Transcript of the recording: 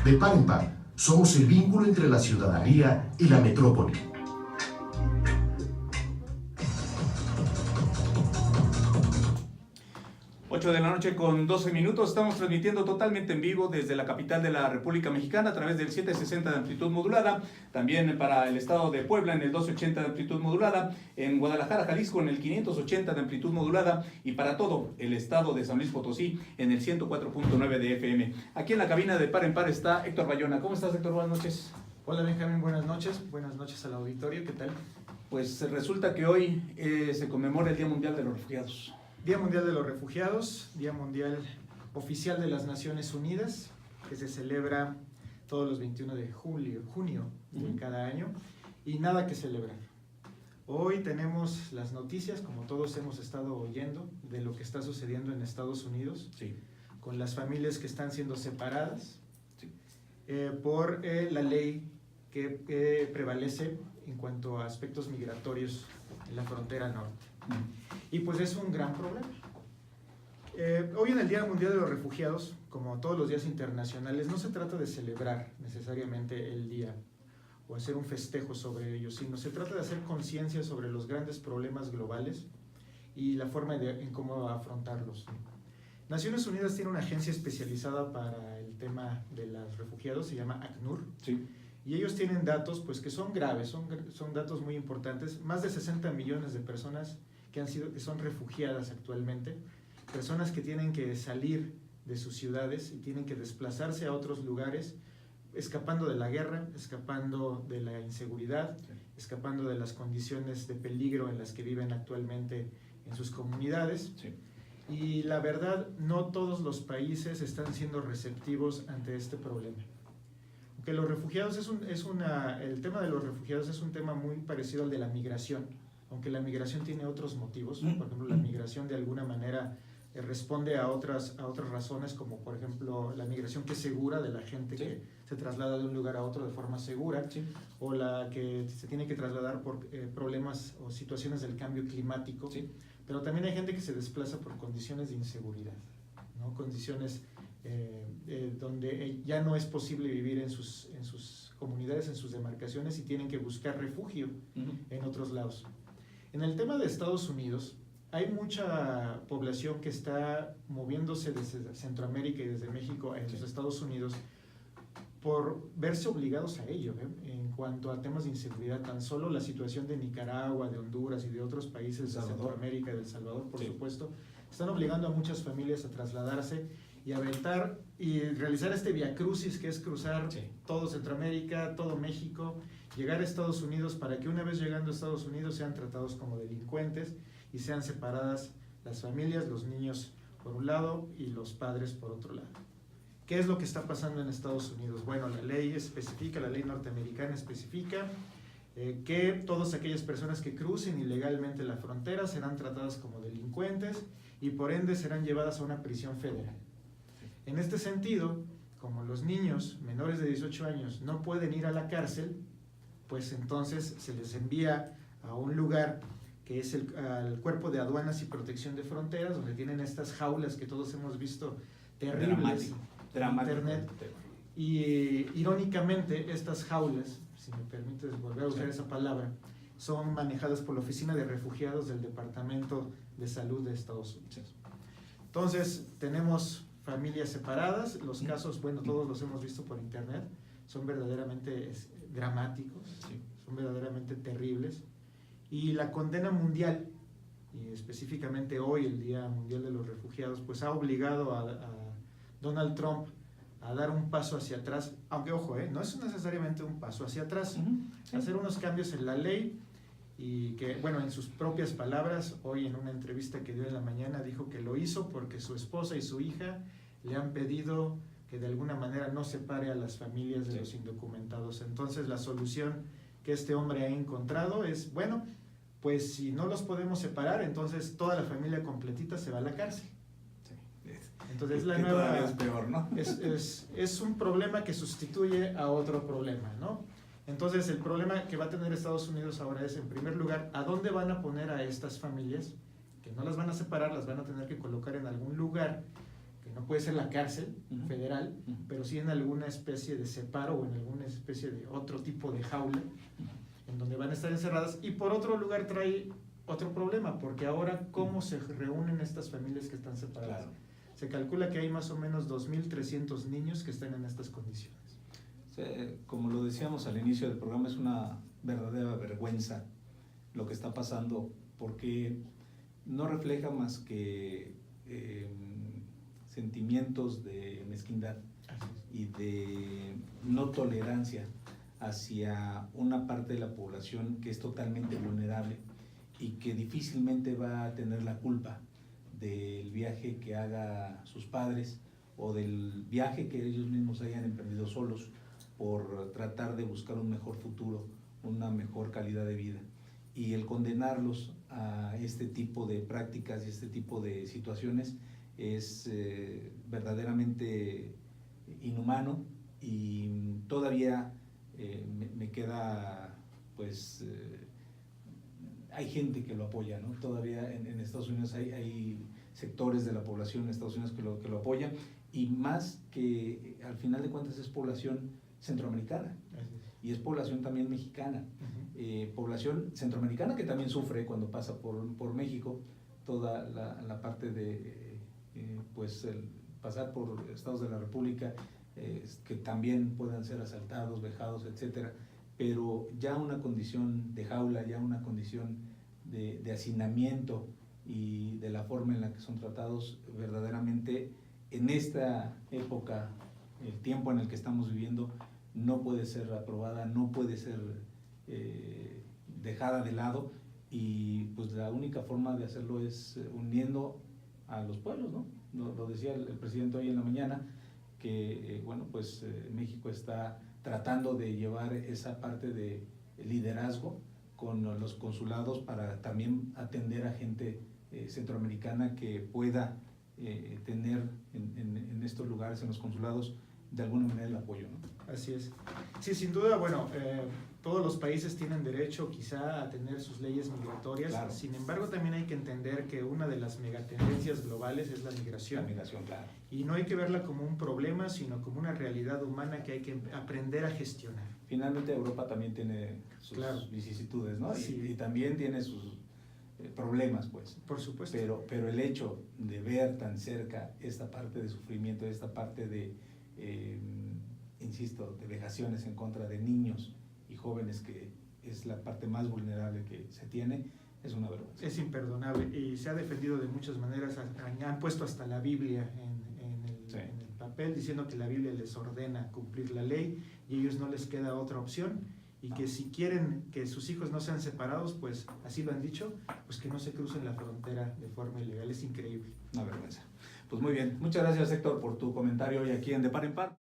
De par en par, somos el vínculo entre la ciudadanía y la metrópoli. De la noche con 12 minutos, estamos transmitiendo totalmente en vivo desde la capital de la República Mexicana a través del 760 de amplitud modulada, también para el estado de Puebla en el 1280 de amplitud modulada, en Guadalajara, Jalisco en el 580 de amplitud modulada y para todo el estado de San Luis Potosí en el 104.9 de FM. Aquí en la cabina de Par en Par está Héctor Bayona. ¿Cómo estás, Héctor? Buenas noches. Hola, Benjamín, buenas noches al auditorio, ¿qué tal? Pues resulta que hoy se conmemora el Día Mundial de los Refugiados. Día Mundial de los Refugiados, Día Mundial Oficial de las Naciones Unidas, que se celebra todos los 21 de junio de cada año, y nada que celebrar. Hoy tenemos las noticias, como todos hemos estado oyendo, de lo que está sucediendo en Estados Unidos, sí, con las familias que están siendo separadas, sí, por la ley que prevalece en cuanto a aspectos migratorios en la frontera norte. Y pues es un gran problema. Hoy en el Día Mundial de los Refugiados, como todos los días internacionales, no se trata de celebrar necesariamente el día o hacer un festejo sobre ello, sino se trata de hacer conciencia sobre los grandes problemas globales y la forma en cómo afrontarlos. Naciones Unidas tiene una agencia especializada para el tema de los refugiados, se llama ACNUR. Sí. Y ellos tienen datos pues, que son graves, son datos muy importantes. Más de 60 millones de personas que son refugiadas actualmente, personas que tienen que salir de sus ciudades y tienen que desplazarse a otros lugares, escapando de la guerra, escapando de la inseguridad, sí, escapando de las condiciones de peligro en las que viven actualmente en sus comunidades. Sí. Y la verdad, no todos los países están siendo receptivos ante este problema. Que los refugiados el tema de los refugiados es un tema muy parecido al de la migración, aunque la migración tiene otros motivos. Por ejemplo, la migración de alguna manera responde a otras razones, como por ejemplo la migración que es segura, de la gente, sí, que se traslada de un lugar a otro de forma segura, sí, o la que se tiene que trasladar por problemas o situaciones del cambio climático, sí, pero también hay gente que se desplaza por condiciones de inseguridad, ¿no? Condiciones donde ya no es posible vivir en sus comunidades, en sus demarcaciones, y tienen que buscar refugio en otros lados. En el tema de Estados Unidos, hay mucha población que está moviéndose desde Centroamérica y desde México a los Estados Unidos por verse obligados a ello, en cuanto a temas de inseguridad. Tan solo la situación de Nicaragua, de Honduras y de otros países de Centroamérica y de El Salvador, por supuesto, están obligando a muchas familias a trasladarse y aventar y realizar este viacrucis, que es cruzar, sí, todo Centroamérica, todo México, llegar a Estados Unidos, para que una vez llegando a Estados Unidos sean tratados como delincuentes y sean separadas las familias, los niños por un lado y los padres por otro lado. ¿Qué es lo que está pasando en Estados Unidos? Bueno, la ley norteamericana especifica que todas aquellas personas que crucen ilegalmente la frontera serán tratadas como delincuentes y por ende serán llevadas a una prisión federal. En este sentido, como los niños menores de 18 años no pueden ir a la cárcel, pues entonces se les envía a un lugar que es al Cuerpo de Aduanas y Protección de Fronteras, donde tienen estas jaulas que todos hemos visto terribles en internet. Y irónicamente, estas jaulas, si me permites volver a usar esa palabra, son manejadas por la Oficina de Refugiados del Departamento de Salud de Estados Unidos. Entonces, tenemos familias separadas, los casos, bueno, todos los hemos visto por internet, son verdaderamente dramáticos, sí, son verdaderamente terribles, y la condena mundial, y específicamente hoy, el Día Mundial de los Refugiados, pues ha obligado a Donald Trump a dar un paso hacia atrás, aunque ojo, no es necesariamente un paso hacia atrás, sí, hacer unos cambios en la ley, y que, bueno, en sus propias palabras, hoy en una entrevista que dio en la mañana, dijo que lo hizo porque su esposa y su hija le han pedido que de alguna manera no separe a las familias de, sí, los indocumentados. Entonces la solución que este hombre ha encontrado es, bueno, pues si no los podemos separar, entonces toda la familia completita se va a la cárcel. Sí. Entonces la nueva es peor, ¿no? Es un problema que sustituye a otro problema, ¿no? Entonces el problema que va a tener Estados Unidos ahora es, en primer lugar, ¿a dónde van a poner a estas familias? Que no las van a separar, las van a tener que colocar en algún lugar que no puede ser la cárcel Ujú. federal, Ujú. pero sí en alguna especie de separo o en alguna especie de otro tipo de jaula en donde van a estar encerradas. Y por otro lugar trae otro problema, porque ahora ¿cómo se reúnen estas familias que están separadas? Claro. Se calcula que hay más o menos 2.300 niños que están en estas condiciones. Como lo decíamos al inicio del programa, es una verdadera vergüenza lo que está pasando, porque no refleja más que sentimientos de mezquindad y de no tolerancia hacia una parte de la población que es totalmente vulnerable y que difícilmente va a tener la culpa del viaje que haga sus padres o del viaje que ellos mismos hayan emprendido solos por tratar de buscar un mejor futuro, una mejor calidad de vida. Y el condenarlos a este tipo de prácticas y este tipo de situaciones es verdaderamente inhumano, y todavía me queda, pues, hay gente que lo apoya, ¿no? Todavía en Estados Unidos hay sectores de la población en Estados Unidos que lo apoyan, y más que al final de cuentas es población centroamericana y es población también mexicana. Población centroamericana que también sufre cuando pasa por México, toda la parte de pues el pasar por estados de la República, que también puedan ser asaltados, vejados, etcétera, pero ya una condición de jaula, ya una condición de hacinamiento y de la forma en la que son tratados, verdaderamente en esta época, el tiempo en el que estamos viviendo, no puede ser aprobada, no puede ser dejada de lado, y pues la única forma de hacerlo es uniendo a los pueblos, ¿no? Lo decía el presidente hoy en la mañana, que bueno, pues México está tratando de llevar esa parte de liderazgo con los consulados para también atender a gente centroamericana que pueda tener en estos lugares, en los consulados, de alguna manera el apoyo, ¿no? Así es. Sí, sin duda, bueno, todos los países tienen derecho quizá a tener sus leyes migratorias. Claro. Sin embargo, también hay que entender que una de las megatendencias globales es la migración. La migración, claro. Y no hay que verla como un problema, sino como una realidad humana que hay que aprender a gestionar. Finalmente Europa también tiene sus vicisitudes, ¿no? Sí. Y también tiene sus problemas, pues. Por supuesto. Pero el hecho de ver tan cerca esta parte de sufrimiento, esta parte de, insisto, de vejaciones en contra de niños y jóvenes, que es la parte más vulnerable que se tiene, es una vergüenza. Es imperdonable, y se ha defendido de muchas maneras. Han puesto hasta la Biblia Sí. en el papel, diciendo que la Biblia les ordena cumplir la ley y a ellos no les queda otra opción, y que si quieren que sus hijos no sean separados, pues así lo han dicho, pues que no se crucen la frontera de forma ilegal. Es increíble. Una vergüenza. Pues muy bien, muchas gracias, Héctor, por tu comentario hoy aquí en De Par en Par.